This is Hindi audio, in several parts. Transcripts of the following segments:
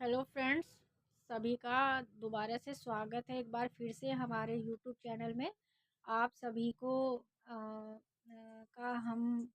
हेलो फ्रेंड्स, सभी का दोबारा से स्वागत है एक बार फिर से हमारे यूट्यूब चैनल में। आप सभी को का हम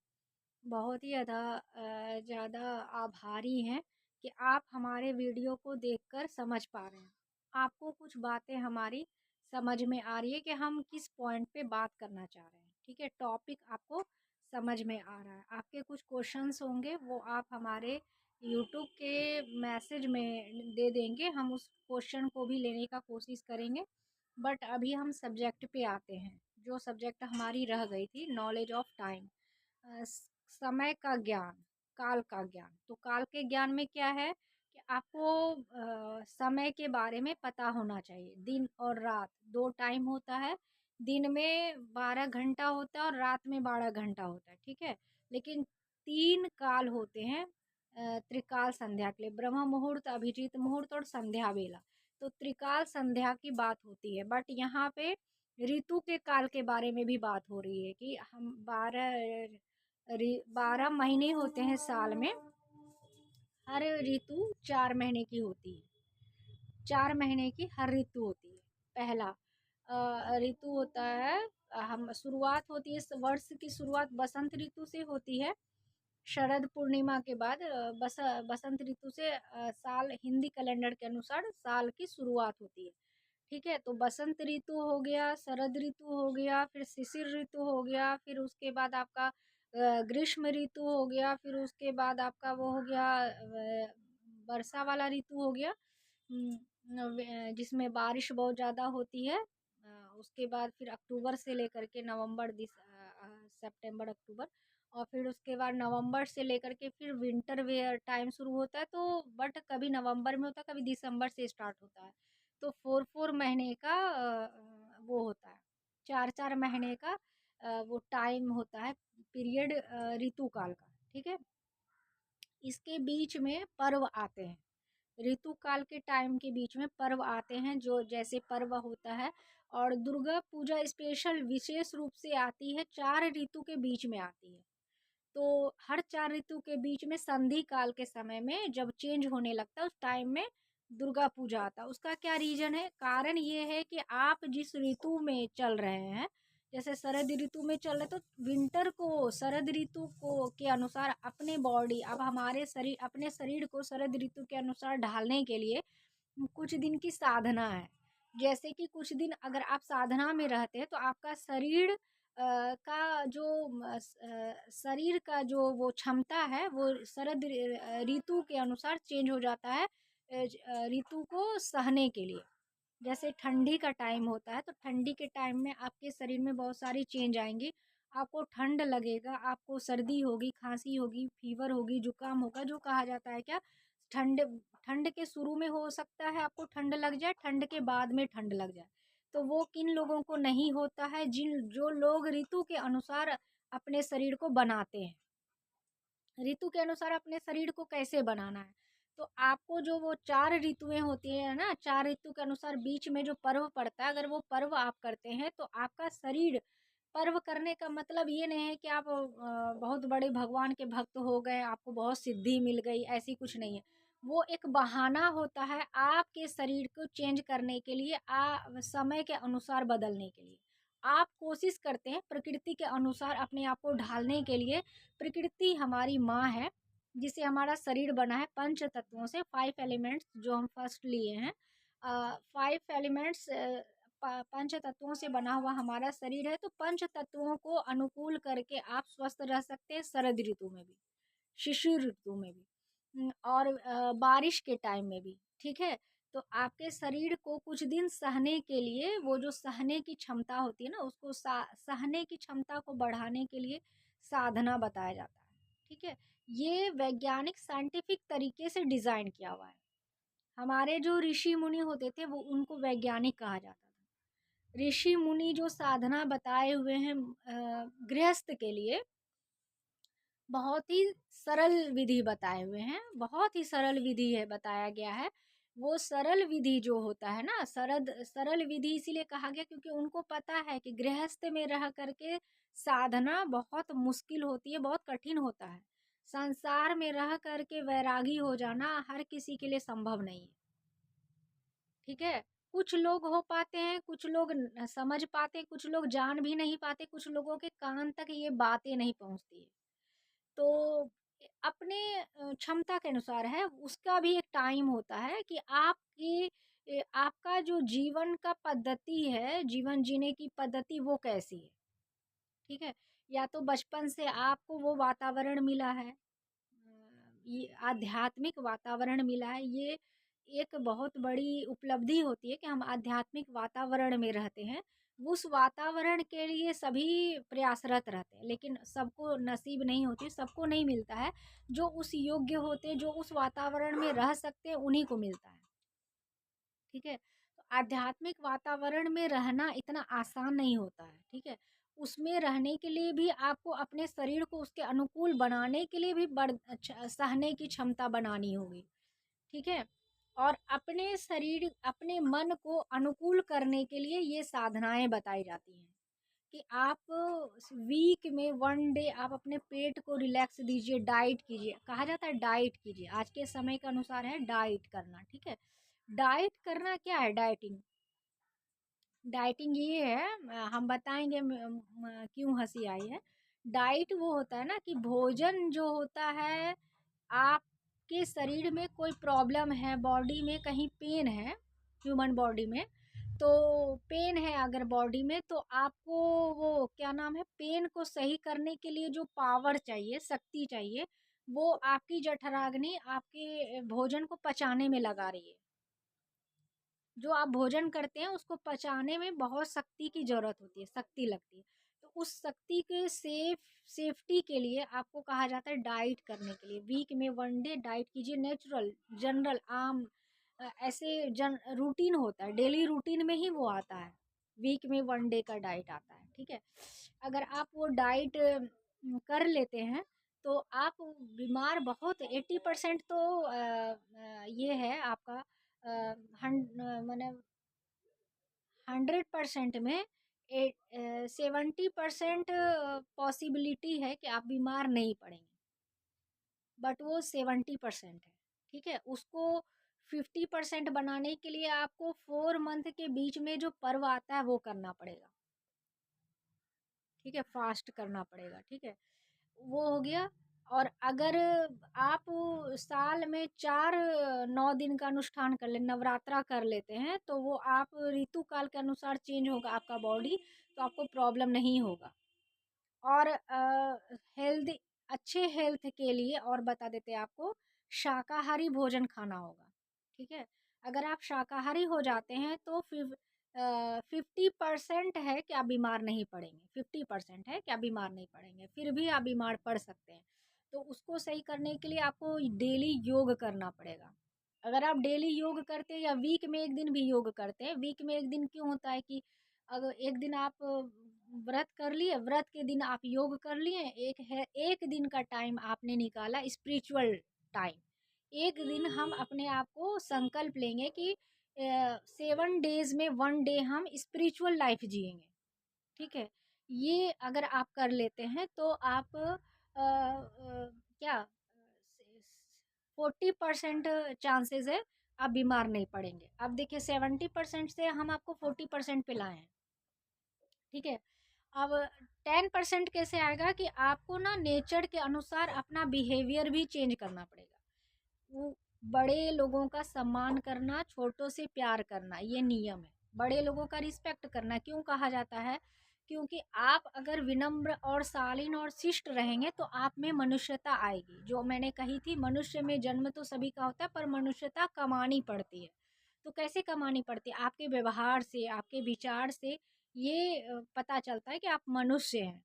बहुत ही ज़्यादा आभारी हैं कि आप हमारे वीडियो को देखकर समझ पा रहे हैं। आपको कुछ बातें हमारी समझ में आ रही है कि हम किस पॉइंट पे बात करना चाह रहे हैं। ठीक है, टॉपिक आपको समझ में आ रहा है। आपके कुछ क्वेश्चंस होंगे, वो आप हमारे यूट्यूब के मैसेज में दे देंगे, हम उस क्वेश्चन को भी लेने का कोशिश करेंगे। बट अभी हम सब्जेक्ट पे आते हैं, जो सब्जेक्ट हमारी रह गई थी, नॉलेज ऑफ टाइम। समय का ज्ञान, काल का ज्ञान। तो काल के ज्ञान में क्या है कि आपको समय के बारे में पता होना चाहिए। दिन और रात दो टाइम होता है। दिन में 12 घंटा होता है और रात में 12 घंटा होता है। ठीक है, लेकिन तीन काल होते हैं त्रिकाल संध्या के लिए: ब्रह्म मुहूर्त, अभिजीत मुहूर्त और संध्या बेला। तो त्रिकाल संध्या की बात होती है। बट यहाँ पे ऋतु के काल के बारे में भी बात हो रही है कि हम 12 महीने होते हैं साल में। हर ऋतु 4 महीने की होती है। 4 महीने की हर ऋतु होती है। पहला ऋतु होता है, हम शुरुआत होती है, वर्ष की शुरुआत बसंत ऋतु से होती है। शरद पूर्णिमा के बाद बसंत ऋतु से साल हिंदी कैलेंडर के अनुसार साल की शुरुआत होती है। ठीक है, तो बसंत ऋतु हो गया, शरद ऋतु हो गया, फिर शिशिर ऋतु हो गया, फिर उसके बाद आपका ग्रीष्म ऋतु हो गया, फिर उसके बाद आपका वो हो गया वर्षा वाला ऋतु हो गया, जिसमें बारिश बहुत ज़्यादा होती है। उसके बाद फिर अक्टूबर से लेकर के नवंबर, सितंबर, अक्टूबर, और फिर उसके बाद नवंबर से लेकर के फिर विंटर वेयर टाइम शुरू होता है। तो बट कभी नवंबर में होता है, कभी दिसंबर से स्टार्ट होता है। तो 4 4 महीने का वो होता है, 4 4 महीने का वो टाइम होता है, पीरियड ऋतु काल का। ठीक है, इसके बीच में पर्व आते हैं। ऋतु काल के टाइम के बीच में पर्व आते हैं, जो जैसे पर्व होता है। और दुर्गा पूजा स्पेशल विशेष रूप से आती है, 4 ऋतु के बीच में आती है। तो हर 4 ऋतु के बीच में संधि काल के समय में जब चेंज होने लगता है, उस टाइम में दुर्गा पूजा आता है। उसका क्या रीजन है? कारण ये है कि आप जिस ऋतु में चल रहे हैं, जैसे शरद ऋतु में चल रहे, तो विंटर को शरद ऋतु को के अनुसार अपने बॉडी, अब हमारे शरीर, अपने शरीर को शरद ऋतु के अनुसार ढालने के लिए कुछ दिन की साधना है। जैसे कि कुछ दिन अगर आप साधना में रहते हैं तो आपका शरीर का जो शरीर का जो वो क्षमता है, वो शरद ऋतु के अनुसार चेंज हो जाता है ऋतु को सहने के लिए। जैसे ठंडी का टाइम होता है, तो ठंडी के टाइम में आपके शरीर में बहुत सारी चेंज आएंगी। आपको ठंड लगेगा, आपको सर्दी होगी, खांसी होगी, फीवर होगी, जुकाम होगा, जो कहा जाता है क्या, ठंड ठंड के शुरू में हो सकता है आपको ठंड लग जाए, ठंड के बाद में ठंड लग जाए। तो वो किन लोगों को नहीं होता है? जो लोग ऋतु के अनुसार अपने शरीर को बनाते हैं। ऋतु के अनुसार अपने शरीर को कैसे बनाना है? तो आपको जो वो 4 ऋतुएं होती है ना, 4 ऋतु के अनुसार बीच में जो पर्व पड़ता है, अगर वो पर्व आप करते हैं तो आपका शरीर, पर्व करने का मतलब ये नहीं है कि आप बहुत बड़े भगवान के भक्त हो गए, आपको बहुत सिद्धि मिल गई, ऐसी कुछ नहीं है। वो एक बहाना होता है आपके शरीर को चेंज करने के लिए, समय के अनुसार बदलने के लिए। आप कोशिश करते हैं प्रकृति के अनुसार अपने आप को ढालने के लिए। प्रकृति हमारी माँ है, जिसे हमारा शरीर बना है पंच तत्वों से, 5 एलिमेंट्स जो हम फर्स्ट लिए हैं। 5 एलिमेंट्स, पंच तत्वों से बना हुआ हमारा शरीर है। तो पंच तत्वों को अनुकूल करके आप स्वस्थ रह सकते हैं शरद ऋतु में भी, शिशिर ऋतु में भी, और बारिश के टाइम में भी। ठीक है, तो आपके शरीर को कुछ दिन सहने के लिए, वो जो सहने की क्षमता होती है ना, उसको सहने की क्षमता को बढ़ाने के लिए साधना बताया जाता है। ठीक है, ये वैज्ञानिक साइंटिफिक तरीके से डिजाइन किया हुआ है। हमारे जो ऋषि मुनि होते थे, वो उनको वैज्ञानिक कहा जाता था। ऋषि मुनि जो साधना बताए हुए हैं गृहस्थ के लिए, बहुत ही सरल विधि बताए हुए हैं, बहुत ही सरल विधि है, बताया गया है। वो सरल विधि जो होता है ना, सरल विधि इसीलिए कहा गया क्योंकि उनको पता है कि गृहस्थ में रह करके साधना बहुत मुश्किल होती है, बहुत कठिन होता है। संसार में रह कर के वैरागी हो जाना हर किसी के लिए संभव नहीं है, ठीक है? कुछ लोग हो पाते हैं, कुछ लोग समझ पाते हैं, कुछ लोग जान भी नहीं पाते, कुछ लोगों के कान तक ये बातें नहीं पहुँचती है। तो अपने क्षमता के अनुसार है, उसका भी एक टाइम होता है कि आपकी आपका जो जीवन का पद्धति है, जीवन जीने की पद्धति वो कैसी है, ठीक है? या तो बचपन से आपको वो वातावरण मिला है, ये आध्यात्मिक वातावरण मिला है, ये एक बहुत बड़ी उपलब्धि होती है कि हम आध्यात्मिक वातावरण में रहते हैं। उस वातावरण के लिए सभी प्रयासरत रहते हैं, लेकिन सबको नसीब नहीं होती, सबको नहीं मिलता है। जो उस योग्य होते हैं, जो उस वातावरण में रह सकते हैं, उन्हीं को मिलता है, ठीक है? तो आध्यात्मिक वातावरण में रहना इतना आसान नहीं होता है, ठीक है? उसमें रहने के लिए भी आपको अपने शरीर को उसके अनुकूल बनाने के लिए भी सहने की क्षमता बनानी होगी, ठीक है? और अपने शरीर, अपने मन को अनुकूल करने के लिए ये साधनाएँ बताई जाती हैं कि आप वीक में 1 डे आप अपने पेट को रिलैक्स दीजिए, डाइट कीजिए। कहा जाता है डाइट कीजिए, आज के समय के अनुसार है डाइट करना, ठीक है? डाइट करना क्या है डाइटिंग? डाइटिंग ये है, हम बताएँगे क्यों हँसी आई है। डाइट वो होता है ना कि भोजन जो होता है, आपके शरीर में कोई प्रॉब्लम है, बॉडी में कहीं पेन है, ह्यूमन बॉडी में, तो पेन है अगर बॉडी में, तो आपको वो क्या नाम है, पेन को सही करने के लिए जो पावर चाहिए, शक्ति चाहिए, वो आपकी जठराग्नि आपके भोजन को पचाने में लगा रही है। जो आप भोजन करते हैं उसको पचाने में बहुत शक्ति की ज़रूरत होती है, शक्ति लगती है। तो उस शक्ति के सेफ्टी के लिए आपको कहा जाता है डाइट करने के लिए। वीक में 1 डे डाइट कीजिए, नेचुरल, जनरल, आम ऐसे जन रूटीन होता है, डेली रूटीन में ही वो आता है। वीक में 1 डे का डाइट आता है, ठीक है? अगर आप वो डाइट कर लेते हैं, तो आप बीमार बहुत 80% तो ये है आपका मैंने 100% में 70% पॉसिबिलिटी है कि आप बीमार नहीं पड़ेंगे, बट वो 70% है, ठीक है? उसको 50% बनाने के लिए आपको 4 मंथ के बीच में जो पर्व आता है वो करना पड़ेगा, ठीक है? फास्ट करना पड़ेगा, ठीक है? वो हो गया। और अगर आप साल में 4 9 दिन का अनुष्ठान कर ले, नवरात्रा कर लेते हैं, तो वो आप ऋतु काल के अनुसार चेंज होगा आपका बॉडी, तो आपको प्रॉब्लम नहीं होगा। और हेल्दी, अच्छे हेल्थ के लिए और बता देते हैं आपको, शाकाहारी भोजन खाना होगा, ठीक है? अगर आप शाकाहारी हो जाते हैं तो फिर 50% है कि आप बीमार नहीं पड़ेंगे, 50% है कि आप बीमार नहीं पड़ेंगे, फिर भी आप बीमार पड़ सकते हैं। तो उसको सही करने के लिए आपको डेली योग करना पड़ेगा। अगर आप डेली योग करते हैं या वीक में 1 दिन भी योग करते हैं, वीक में 1 दिन क्यों होता है कि अगर 1 दिन आप व्रत कर लिए, व्रत के दिन आप योग कर लिए, 1 दिन का टाइम आपने निकाला स्पिरिचुअल टाइम। 1 दिन हम अपने आप को संकल्प लेंगे कि 7 डेज़ में 1 डे हम स्पिरिचुअल लाइफ जिएँगे, ठीक है? ये अगर आप कर लेते हैं तो आप क्या 40% चांसेस है आप बीमार नहीं पड़ेंगे। अब देखिए 70% से हम आपको 40% पे लाए हैं, ठीक है? अब 10% कैसे आएगा कि आपको ना नेचर के अनुसार अपना बिहेवियर भी चेंज करना पड़ेगा। वो बड़े लोगों का सम्मान करना, छोटों से प्यार करना, ये नियम है। बड़े लोगों का रिस्पेक्ट करना क्यों कहा जाता है? क्योंकि आप अगर विनम्र और शालीन और शिष्ट रहेंगे तो आप में मनुष्यता आएगी। जो मैंने कही थी, मनुष्य में जन्म तो सभी का होता है पर मनुष्यता कमानी पड़ती है। तो कैसे कमानी पड़ती है? आपके व्यवहार से, आपके विचार से ये पता चलता है कि आप मनुष्य हैं।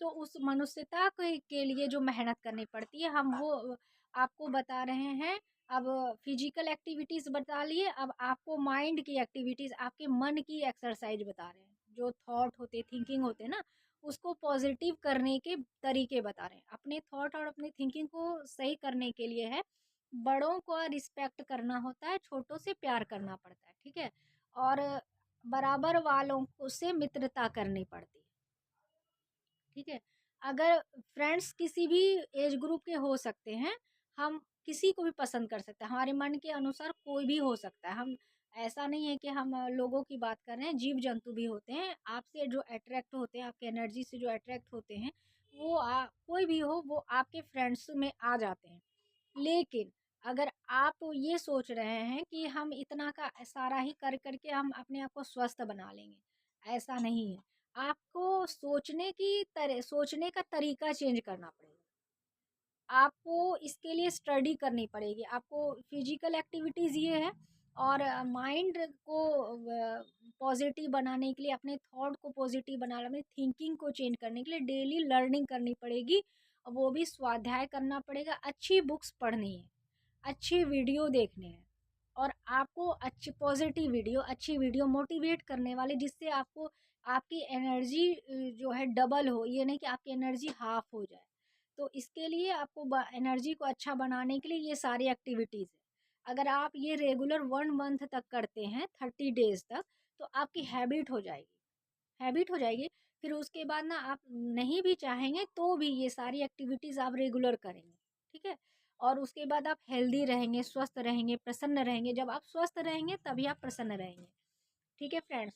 तो उस मनुष्यता के लिए जो मेहनत करनी पड़ती है, हम वो आपको बता रहे हैं। अब फिजिकल एक्टिविटीज़ बता लिए, अब आपको माइंड की एक्टिविटीज़, आपके मन की एक्सरसाइज बता रहे हैं। जो थॉट होते, थिंकिंग होते ना, उसको पॉजिटिव करने के तरीके बता रहे हैं। अपने थॉट और अपनी थिंकिंग को सही करने के लिए है, बड़ों को रिस्पेक्ट करना होता है, छोटों से प्यार करना पड़ता है, ठीक है? और बराबर वालों को से मित्रता करनी पड़ती है, ठीक है? अगर फ्रेंड्स किसी भी एज ग्रुप के हो सकते हैं, हम किसी को भी पसंद कर सकते हैं, हमारे मन के अनुसार कोई भी हो सकता है। हम ऐसा नहीं है कि हम लोगों की बात कर रहे हैं, जीव-जंतु भी होते हैं, आपसे जो अट्रैक्ट होते हैं, आपकी एनर्जी से जो अट्रैक्ट होते हैं, वो कोई भी हो, वो आपके फ्रेंड्स में आ जाते हैं। लेकिन अगर आप ये सोच रहे हैं कि हम इतना का सारा ही कर के हम अपने आप को स्वस्थ बना लेंगे, ऐसा नहीं है। आपको सोचने का तरीका चेंज करना पड़ेगा। आपको इसके लिए स्टडी करनी पड़ेगी। आपको फिजिकल एक्टिविटीज़ ये है, और माइंड को पॉजिटिव बनाने के लिए, अपने थॉट को पॉजिटिव बनाने, अपनी थिंकिंग को चेंज करने के लिए डेली लर्निंग करनी पड़ेगी। और वो भी स्वाध्याय करना पड़ेगा, अच्छी बुक्स पढ़नी है, अच्छी वीडियो देखने हैं, और आपको अच्छी पॉजिटिव वीडियो, अच्छी वीडियो मोटिवेट करने वाले, जिससे आपको आपकी एनर्जी जो है डबल हो, ये नहीं कि आपकी एनर्जी हाफ हो जाए। तो इसके लिए आपको एनर्जी को अच्छा बनाने के लिए ये सारी एक्टिविटीज़ है। अगर आप ये रेगुलर 1 मंथ तक करते हैं, 30 डेज तक, तो आपकी हैबिट हो जाएगी। फिर उसके बाद ना, आप नहीं भी चाहेंगे तो भी ये सारी एक्टिविटीज़ आप रेगुलर करेंगे, ठीक है? और उसके बाद आप हेल्दी रहेंगे, स्वस्थ रहेंगे, प्रसन्न रहेंगे। जब आप स्वस्थ रहेंगे तभी आप प्रसन्न रहेंगे, ठीक है फ्रेंड्स?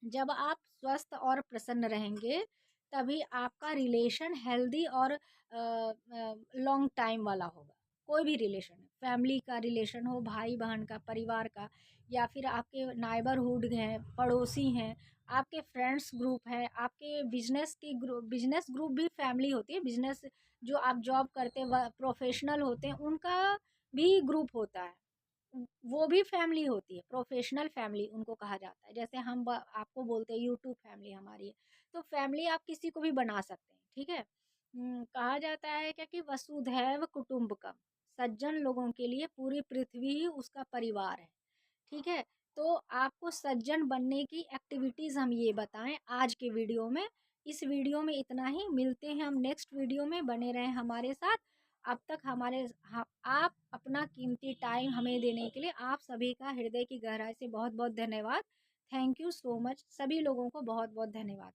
जब आप स्वस्थ और प्रसन्न रहेंगे, तभी आपका रिलेशन हेल्दी और लॉन्ग टाइम वाला होगा। कोई भी रिलेशन, फैमिली का रिलेशन हो, भाई-बहन का, परिवार का, या फिर आपके नेबरहुड हैं, पड़ोसी हैं, आपके फ्रेंड्स ग्रुप है, आपके बिज़नेस ग्रुप भी फैमिली होती है। बिज़नेस जो आप जॉब करते हैं, व प्रोफ़ेशनल होते हैं, उनका भी ग्रुप होता है। वो भी फैमिली होती है, प्रोफेशनल फैमिली उनको कहा जाता है। जैसे हम आपको बोलते हैं यूट्यूब फैमिली हमारी है, तो फैमिली आप किसी को भी बना सकते हैं, ठीक है? कहा जाता है क्या कि वसुधैव कुटुंबकम, सज्जन लोगों के लिए पूरी पृथ्वी ही उसका परिवार है, ठीक है? तो आपको सज्जन बनने की एक्टिविटीज़ हम ये बताएं आज के वीडियो में। इस वीडियो में इतना ही, मिलते हैं हम नेक्स्ट वीडियो में, बने रहें हमारे साथ। अब तक आप अपना कीमती टाइम हमें देने के लिए आप सभी का हृदय की गहराई से बहुत बहुत धन्यवाद। थैंक यू सो मच, सभी लोगों को बहुत बहुत धन्यवाद।